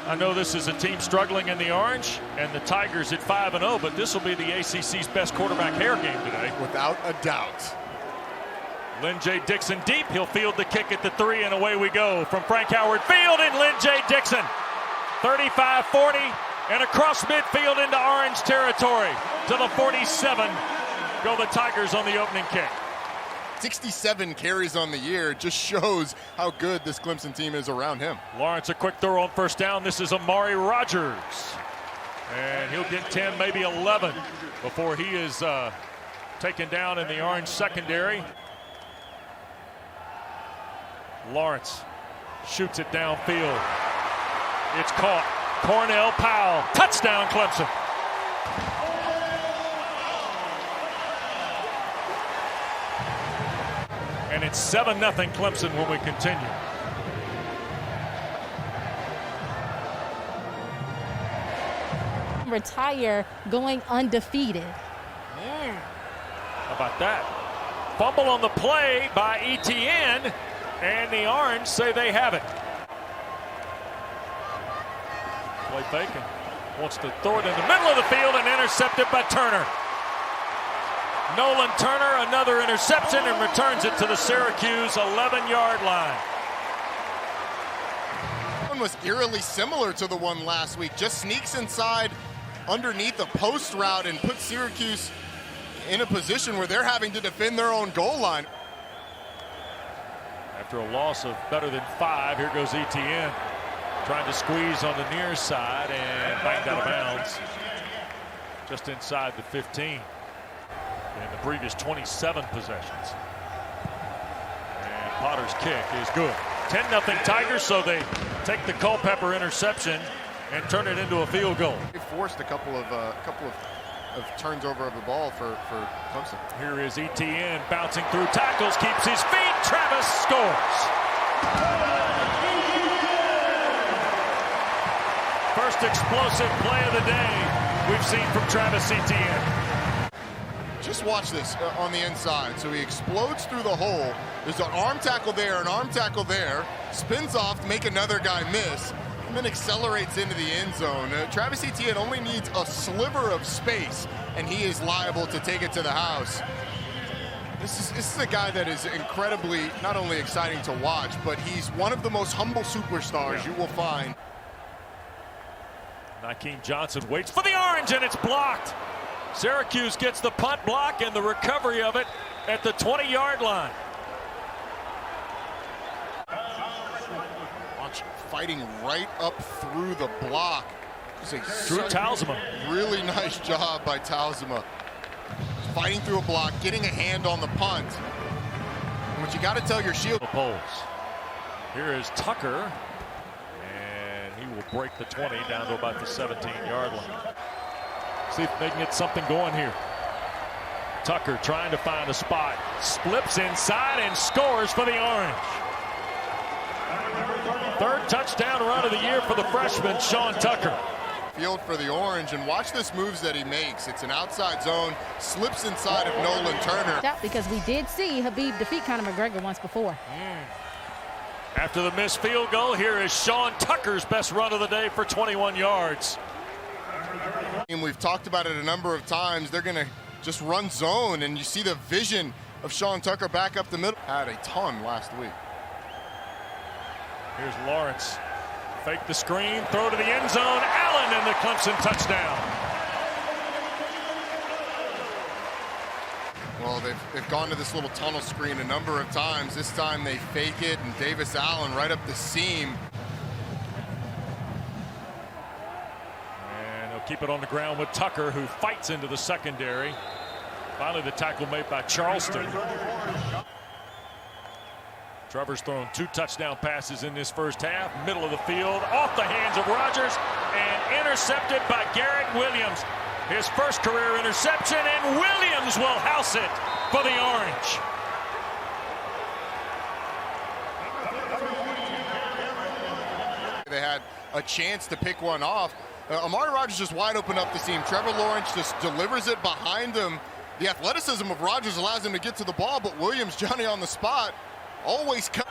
I know this is a team struggling in the Orange, and the Tigers at 5-0, but this will be the ACC's best quarterback hair game today. Without a doubt. Lynn J. Dixon deep. He'll field the kick at the 3, and away we go from Frank Howard Field and Lynn J. Dixon. 35-40, and across midfield into Orange territory. To the 47 go the Tigers on the opening kick. 67 carries on the year just shows how good this Clemson team is around him. Lawrence, a quick throw on first down. This is Amari Rogers. And he'll get 10, maybe 11 before he is taken down in the Orange secondary. Lawrence shoots it downfield. It's caught. Cornell Powell. Touchdown, Clemson. And it's 7-0 Clemson when we continue. Retire going undefeated. How about that? Fumble on the play by ETN, and the Orange say they have it. Play fake and wants to throw it in the middle of the field and intercepted by Turner. Nolan Turner, another interception, and returns it to the Syracuse 11-yard line. One was eerily similar to the one last week. Just sneaks inside underneath the post route and puts Syracuse in a position where they're having to defend their own goal line. After a loss of better than 5, here goes ETN. Trying to squeeze on the near side and banged out of bounds. Just inside the 15. In the previous 27 possessions. And Potter's kick is good. 10-0 Tigers, so they take the Culpepper interception and turn it into a field goal. They forced a couple of turns over of the ball for Clemson. Here is ETN bouncing through tackles, keeps his feet. Travis scores. First explosive play of the day we've seen from Travis Etienne. Just watch this on the inside. So he explodes through the hole. There's an arm tackle there, an arm tackle there. Spins off to make another guy miss, and then accelerates into the end zone. Travis Etienne only needs a sliver of space, and he is liable to take it to the house. This is a guy that is incredibly not only exciting to watch, but he's one of the most humble superstars you will find. Nakeem Johnson waits for the Orange, and it's blocked. Syracuse gets the punt block and the recovery of it at the 20-yard line. Watch, fighting right up through the block. Drew Talzema. Really nice job by Talzema. Fighting through a block, getting a hand on the punt. And what you got to tell your shield. Poles. Here is Tucker, and he will break the 20 down to about the 17-yard line. See if they can get something going here. Tucker trying to find a spot. Slips inside and scores for the Orange. Third touchdown run of the year for the freshman, Sean Tucker. Field for the Orange, and watch this moves that he makes. It's an outside zone, slips inside of Nolan Turner. Because we did see Habib defeat Conor McGregor once before. After the missed field goal, here is Sean Tucker's best run of the day for 21 yards. And we've talked about it a number of times. They're going to just run zone, and you see the vision of Sean Tucker back up the middle. Had a ton last week. Here's Lawrence. Fake the screen, throw to the end zone. Allen and the Clemson touchdown. Well, they've gone to this little tunnel screen a number of times. This time they fake it, and Davis Allen right up the seam. Keep it on the ground with Tucker, who fights into the secondary. Finally, the tackle made by Charleston. Trevor's thrown 2 touchdown passes in this first half. Middle of the field, off the hands of Rogers, and intercepted by Garrett Williams. His first career interception, and Williams will house it for the Orange. They had a chance to pick one off. Amari Rogers just wide open up the seam. Trevor Lawrence just delivers it behind him. The athleticism of Rogers allows him to get to the ball, but Williams, Johnny on the spot, always comes.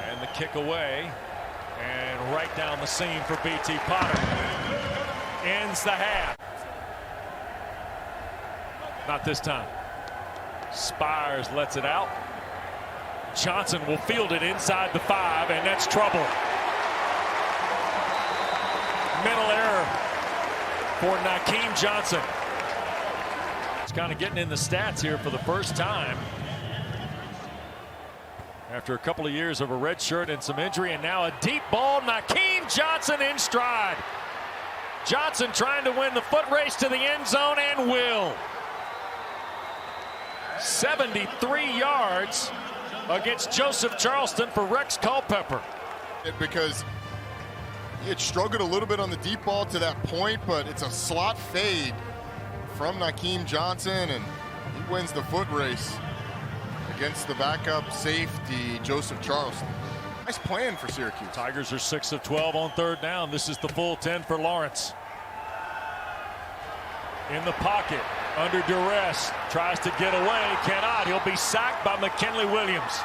And the kick away. And right down the seam for B.T. Potter. Ends the half. Not this time. Spires lets it out. Johnson will field it inside the 5, and that's trouble. Mental error for Nakeem Johnson. He's kind of getting in the stats here for the first time. After a couple of years of a red shirt and some injury, and now a deep ball. Nakeem Johnson in stride. Johnson trying to win the foot race to the end zone, and will. 73 yards against Joseph Charleston for Rex Culpepper. Because he had struggled a little bit on the deep ball to that point, but it's a slot fade from Nakeem Johnson, and he wins the foot race against the backup safety, Joseph Charleston. Nice plan for Syracuse. Tigers are 6 of 12 on third down. This is the full 10 for Lawrence. In the pocket, under duress, tries to get away, cannot. He'll be sacked by McKinley Williams.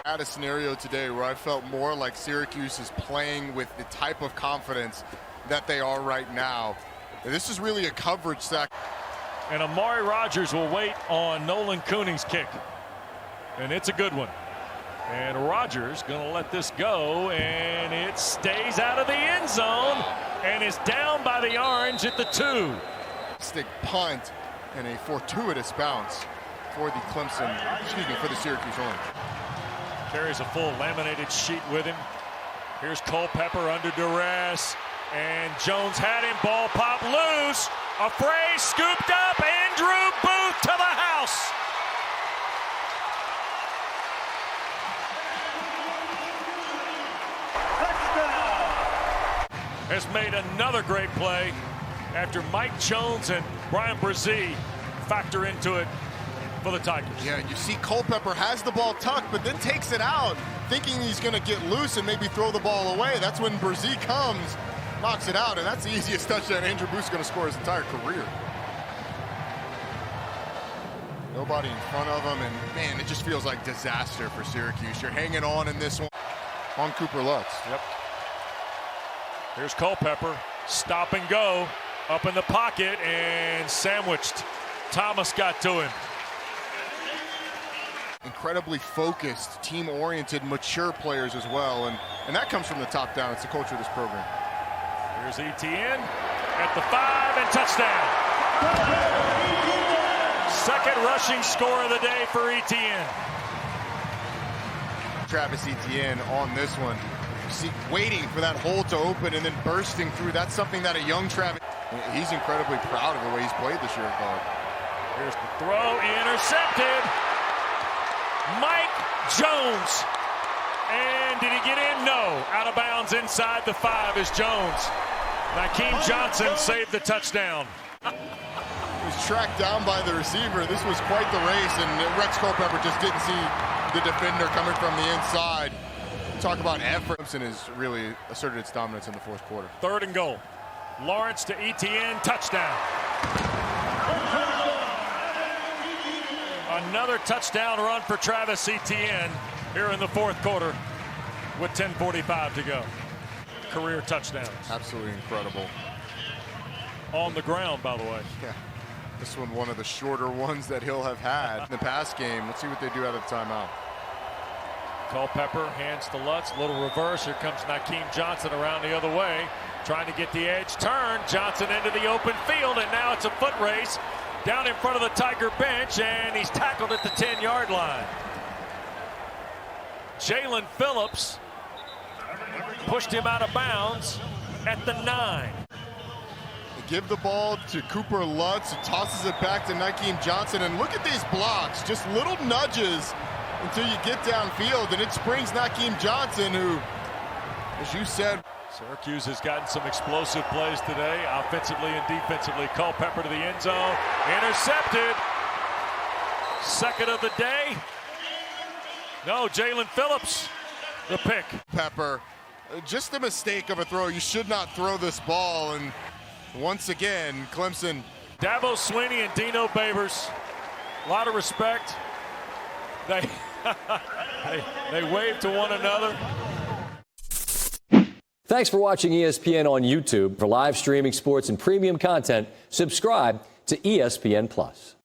I had a scenario today where I felt more like Syracuse is playing with the type of confidence that they are right now. And this is really a coverage sack. And Amari Rogers will wait on Nolan Cooning's kick. And it's a good one. And Rogers going to let this go, and it stays out of the end zone and is down by the Orange at the 2. Stick punt and a fortuitous bounce for the for the Syracuse Orange. Carries a full laminated sheet with him. Here's Culpepper under duress, and Jones had him, ball pop loose. A phrase scooped up, Andrew Booth to the house. Has made another great play after Mike Jones and Brian Brzee factor into it for the Tigers. Yeah, you see Culpepper has the ball tucked, but then takes it out, thinking he's going to get loose and maybe throw the ball away. That's when Brzee comes, knocks it out, and that's the easiest touchdown Andrew Booth's going to score his entire career. Nobody in front of him, and man, it just feels like disaster for Syracuse. You're hanging on in this one on Cooper Lutz. Yep. Here's Culpepper, stop and go, up in the pocket and sandwiched. Thomas got to him. Incredibly focused, team-oriented, mature players as well, and that comes from the top down. It's the culture of this program. Here's Etienne at the 5 and touchdown. Second rushing score of the day for Etienne. Travis Etienne on this one. See, waiting for that hole to open and then bursting through. That's something that a young Travis, he's incredibly proud of the way he's played this year at guard. Here's the throw, intercepted. Mike Jones. And did he get in? No. Out of bounds inside the 5 is Jones. Nakeem Johnson saved the touchdown. He was tracked down by the receiver. This was quite the race, and Rex Culpepper just didn't see the defender coming from the inside. Talk about effort. Clemson has really asserted its dominance in the fourth quarter. 3rd and goal. Lawrence to Etienne, touchdown. Another touchdown run for Travis Etienne here in the fourth quarter with 10:45 to go. Career touchdowns. Absolutely incredible. On the ground, by the way. Yeah. This one of the shorter ones that he'll have had in the past game. Let's see what they do out of the timeout. Culpepper hands to Lutz, little reverse. Here comes Nakeem Johnson around the other way, trying to get the edge turn. Johnson into the open field, and now it's a foot race down in front of the Tiger bench, and he's tackled at the 10-yard line. Jalen Phillips pushed him out of bounds at the 9. They give the ball to Cooper Lutz, who tosses it back to Nakeem Johnson, and look at these blocks, just little nudges until you get downfield, and it springs Nakeem Johnson, who, as you said, Syracuse has gotten some explosive plays today, offensively and defensively. Culpepper to the end zone, intercepted. Second of the day. No, Jalen Phillips, the pick. Pepper, just a mistake of a throw. You should not throw this ball, and once again, Clemson. Dabo Swinney and Dino Babers, a lot of respect. They They wave to one another. Thanks for watching ESPN on YouTube. For live streaming sports and premium content, subscribe to ESPN+.